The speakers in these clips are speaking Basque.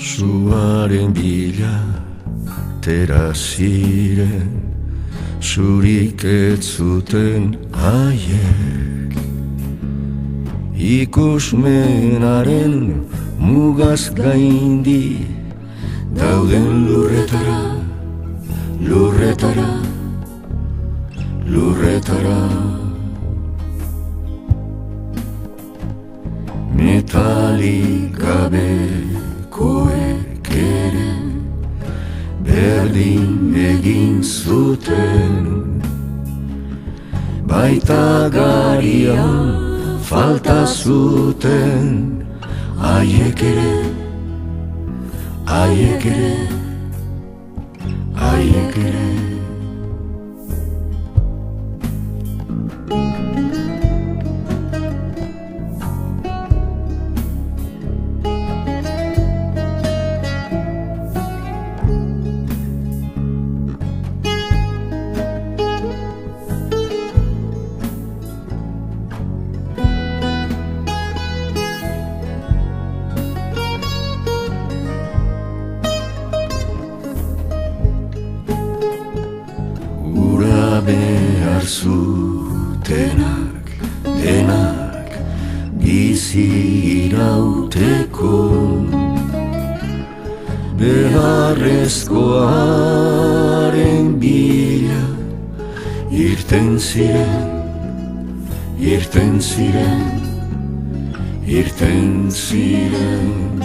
Suaren bila tera ziren, zurik ez zuten haiek. Ikusmenaren mugaz gaindi dauden lurretara, lurretara, lurretara. Metalik gabekoek ere berdin egin zuten, baita garian falta zuten, haiek ere, haiek ere, haiek ere. Behar zutenak, denak, bizi irauteko, beharrezkoaren bila irten ziren, irten ziren, irten ziren.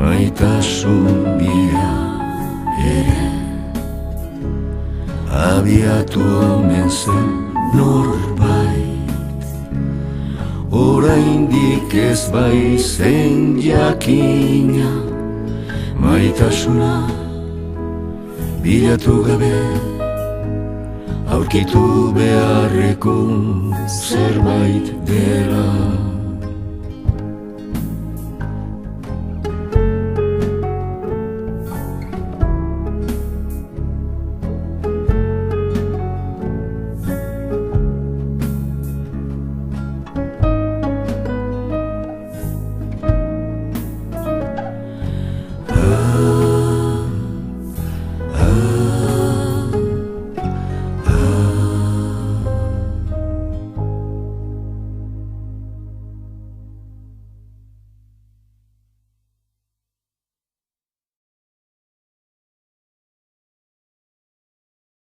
Maitasun bila ere abiatu omen zen norbait, oraindik ez bai zen jakina, maitasuna bilatu gabe aurkitu beharreko zerbait dela.